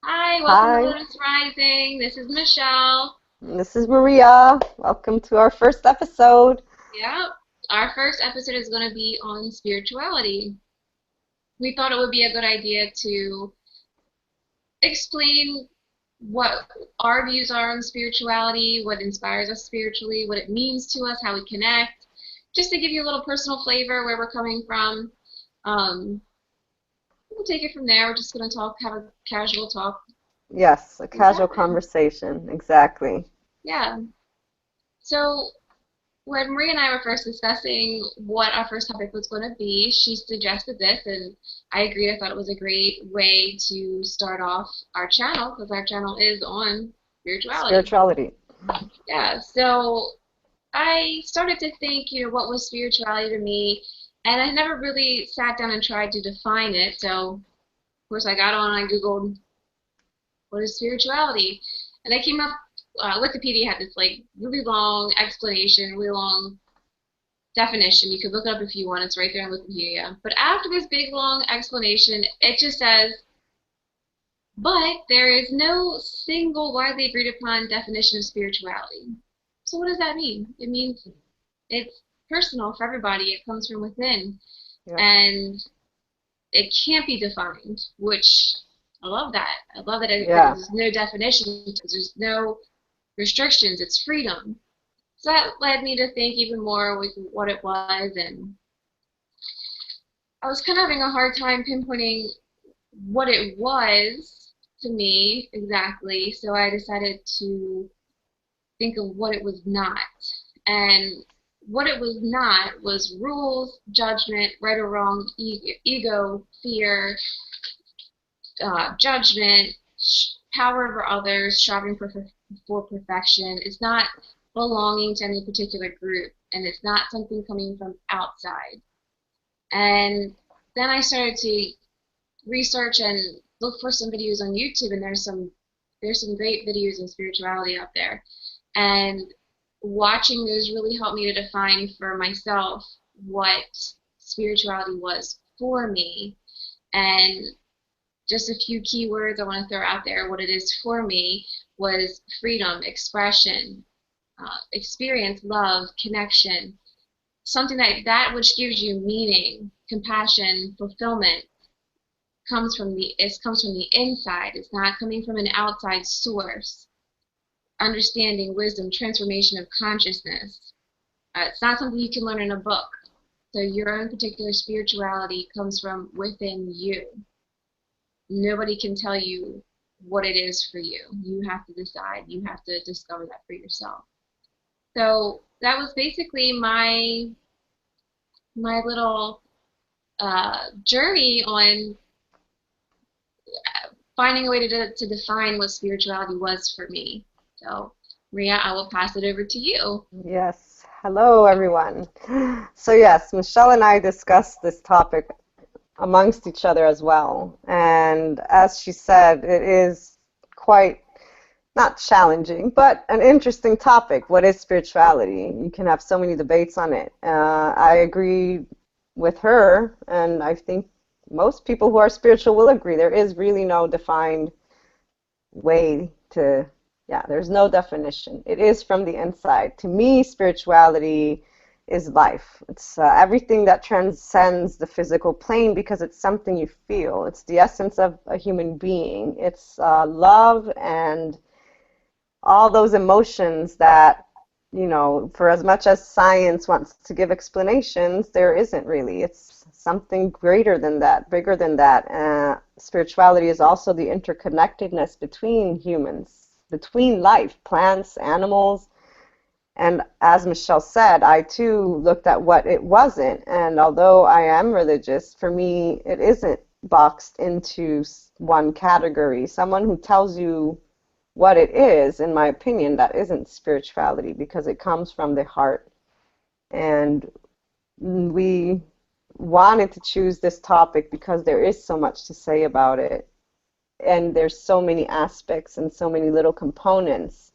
Hi, welcome to Hi, Lotus Rising. This is Michelle. this is Maria. Welcome to our first episode. Yep. Our first episode is going to be on spirituality. We thought it would be a good idea to explain what our views are on spirituality, what inspires us spiritually, what it means to us, how we connect, just to give you a little personal flavor where we're coming from. Um, we'll take it from there. We're just going to talk, have a casual talk. Yes, a See what casual happens. conversation. Exactly. Yeah. So when Maria and I were first discussing what our first topic was going to be, she suggested this, and I agreed. I thought it was a great way to start off our channel because our channel is on spirituality. Spirituality. Yeah, so I started to think, what was spirituality to me, and I never really sat down and tried to define it. So, of course, I got on and I Googled what is spirituality, and I came up. Wikipedia had this like really long explanation, really long definition. You could look it up if you want. It's right there on Wikipedia. But after this big long explanation, it just says, but there is no single widely agreed upon definition of spirituality. So what does that mean? It means it's personal for everybody. It comes from within. Yep. And it can't be defined, which I love that. I love that Yeah. there's no definition, there's no restrictions, it's freedom. So that led me to think even more with what it was, and I was kind of having a hard time pinpointing what it was to me exactly, so I decided to think of what it was not. And what it was not was rules, judgment, right or wrong, ego, fear, judgment, power over others, striving for perfection. It's not belonging to any particular group, and it's not something coming from outside. And then I started to research and look for some videos on YouTube, and there's some great videos on spirituality out there. And watching those really helped me to define for myself what spirituality was for me. And just a few keywords I want to throw out there. What it is for me was freedom, expression, experience, love, connection, something that which gives you meaning, compassion, fulfillment comes from the inside. It's not coming from an outside source. Understanding, wisdom, transformation of consciousness. It's not something you can learn in a book. So your own particular spirituality comes from within you. Nobody can tell you what it is for you. You have to decide. You have to discover that for yourself. So that was basically my little journey on finding a way to define what spirituality was for me. So, Maria, I will pass it over to you. Yes. Hello, everyone. So, yes, Michelle and I discussed this topic amongst each other as well. And as she said, it is quite not challenging, but an interesting topic. What is spirituality? You can have so many debates on it. I agree with her, and I think most people who are spiritual will agree. There is really no defined way to, yeah, there's no definition. It is from the inside. To me, spirituality is life. It's everything that transcends the physical plane because it's something you feel. It's the essence of a human being. It's love and all those emotions that, for as much as science wants to give explanations, there isn't really. It's something greater than that, bigger than that. Spirituality is also the interconnectedness between humans, between life, plants, animals. And as Michelle said, I too looked at what it wasn't. And although I am religious, for me, it isn't boxed into one category. Someone who tells you what it is, in my opinion, that isn't spirituality because it comes from the heart. And we wanted to choose this topic because there is so much to say about it. And there's so many aspects and so many little components.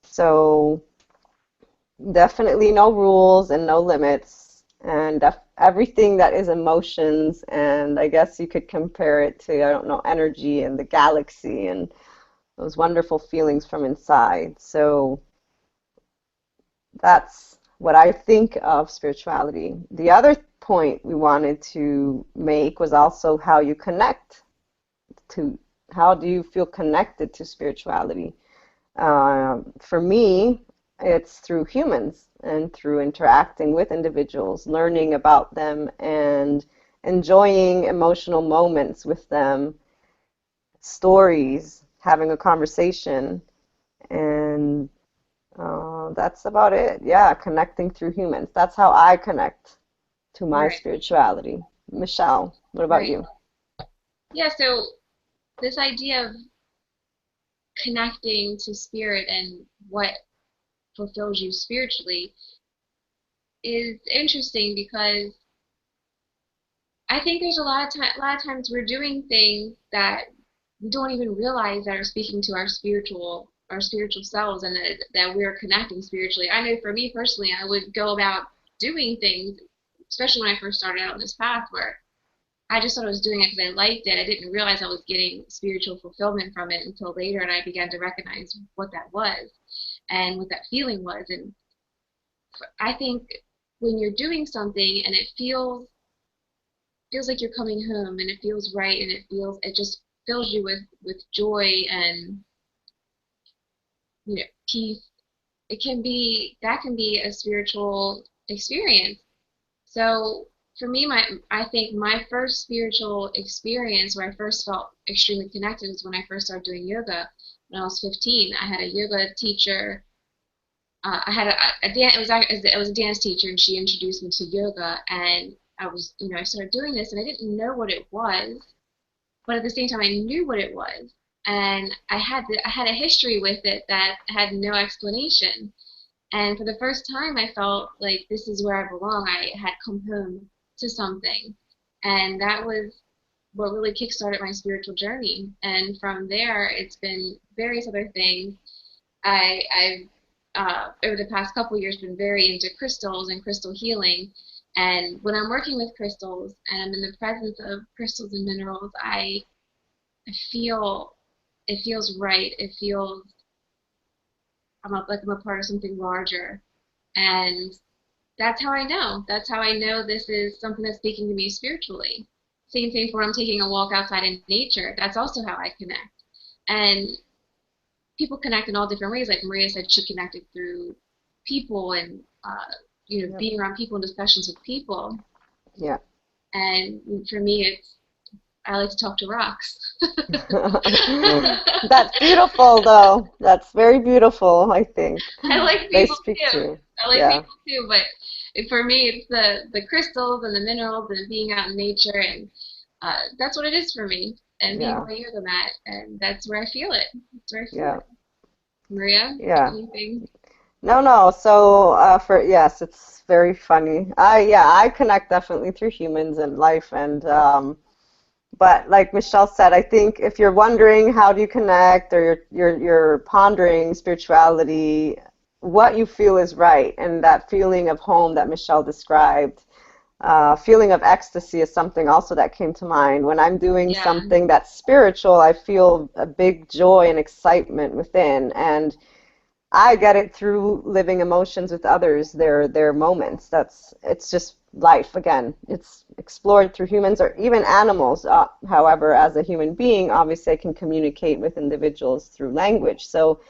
So definitely no rules and no limits. and everything that is emotions, and I guess you could compare it to, I don't know, energy and the galaxy and those wonderful feelings from inside. So that's what I think of spirituality. The other point we wanted to make was also how you connect to, how do you feel connected to spirituality? For me, it's through humans and through interacting with individuals, learning about them and enjoying emotional moments with them, stories, having a conversation, and that's about it. Yeah, connecting through humans. That's how I connect to my Right, spirituality. Michelle, what about right. you? Yeah, so this idea of connecting to spirit and what fulfills you spiritually is interesting because I think there's a lot of times we're doing things that we don't even realize that are speaking to our spiritual selves, and that we're connecting spiritually. I know for me personally, I would go about doing things, especially when I first started out on this path, where I just thought I was doing it because I liked it. I didn't realize I was getting spiritual fulfillment from it until later, and I began to recognize what that was and what that feeling was. And I think when you're doing something and it feels like you're coming home, and it feels right, and it just fills you with joy and peace. It can be that can be a spiritual experience. So for me, my I think my first spiritual experience where I first felt extremely connected was when I first started doing yoga when I was 15. I had a yoga teacher. I had a dan- it was a dance teacher, and she introduced me to yoga, and I started doing this, and I didn't know what it was, but at the same time I knew what it was, and I had a history with it that had no explanation. And for the first time, I felt like this is where I belong. I had come home to something. And that was what really kickstarted my spiritual journey. And from there, it's been various other things. I've, over the past couple of years, been very into crystals and crystal healing. And when I'm working with crystals and I'm in the presence of crystals and minerals, I feel it feels right. It feels like I'm a part of something larger. And that's how I know. That's how I know this is something that's speaking to me spiritually. Same thing for when I'm taking a walk outside in nature. That's also how I connect. And people connect in all different ways. Like Maria said, she connected through people and Yep. being around people and discussions with people. Yeah. And for me, it's I like to talk to rocks. That's beautiful, though. That's very beautiful, I think. I like They people speak to too. you. I like Yeah. people too, but for me, it's the crystals and the minerals and being out in nature, and that's what it is for me. And being on Yeah. my yoga mat, and that's where I feel it. That's where I feel Yeah. it. Maria, Yeah. anything? No, no. So, for yes, it's very funny. I connect definitely through humans and life, and but like Michelle said, I think if you're wondering how do you connect, or you're pondering spirituality, what you feel is right, and that feeling of home that Michelle described, feeling of ecstasy is something also that came to mind. When I'm doing Yeah, something that's spiritual, I feel a big joy and excitement within, and I get it through living emotions with others, their moments. It's just life again. It's explored through humans or even animals. However, as a human being, obviously I can communicate with individuals through language. So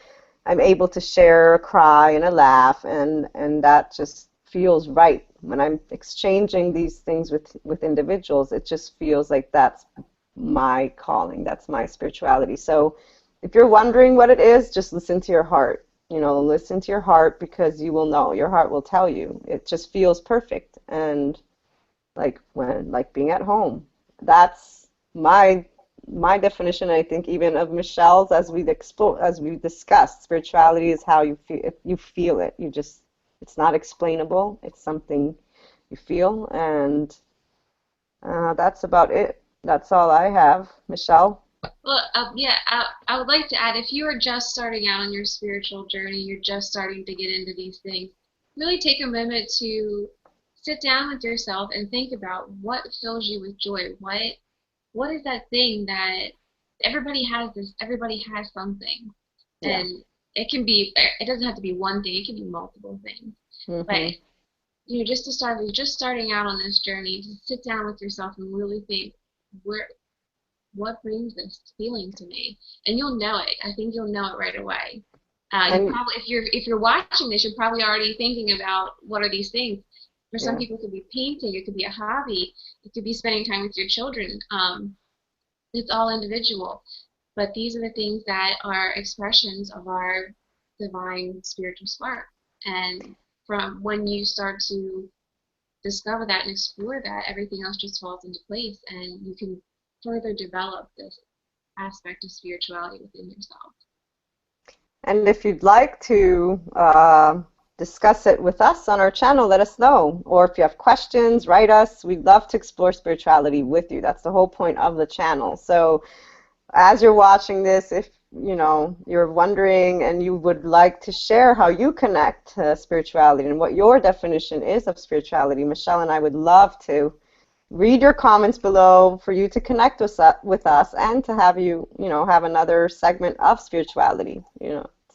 I'm able to share a cry and a laugh, and that just feels right. When I'm exchanging these things with individuals, it just feels like that's my calling, that's my spirituality. So if you're wondering what it is, just listen to your heart. Listen to your heart, because you will know. Your heart will tell you. It just feels perfect, and like being at home. That's my definition, I think, even of Michelle's, as we discussed. Spirituality is how you feel. If you feel it, it's not explainable. It's something you feel, and that's about it. That's all I have. Michelle? well, yeah, I would like to add, if you are just starting out on your spiritual journey, you're just starting to get into these things, really take a moment to sit down with yourself and think about what fills you with joy. What is that thing that everybody has this, everybody has something. Yeah. And it doesn't have to be one thing, it can be multiple things. But Hmm. just to start, if you're just starting out on this journey, to sit down with yourself and really think, where, what brings this feeling to me? And you'll know it. I think you'll know it right away. You And probably, if you're watching this, you're probably already thinking about what are these things. For some yeah. people, it could be painting, it could be a hobby, it could be spending time with your children. It's all individual, but these are the things that are expressions of our divine spiritual spark. And from when you start to discover that and explore that, everything else just falls into place, and you can further develop this aspect of spirituality within yourself. And if you'd like to discuss it with us on our channel, let us know. Or if you have questions, write us. We'd love to explore spirituality with you. That's the whole point of the channel. So as you're watching this, if you're wondering and you would like to share how you connect to spirituality and what your definition is of spirituality, Michelle and I would love to read your comments below for you to connect with us and to have have another segment of spirituality,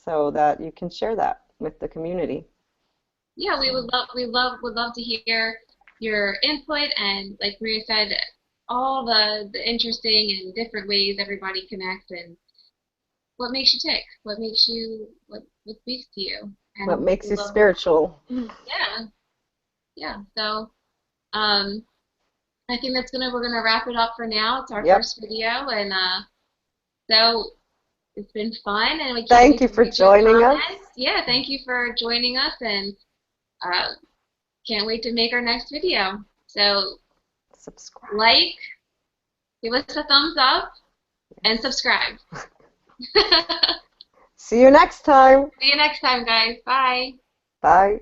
so that you can share that with the community. Yeah, So, would love to hear your input, and like Maria said, all the interesting and different ways everybody connects, and what makes you tick, what speaks to you, what and makes we you love, spiritual? yeah, yeah. So um, I think we're gonna wrap it up for now. It's our Yep. first video, and so it's been fun, and we can't Thank wait you to for read your joining us. comments. Yeah, thank you for joining us, and uh, can't wait to make our next video. So Subscribe. like, give us a thumbs up, and Yes. subscribe. See you next time. See you next time, guys. Bye. Bye.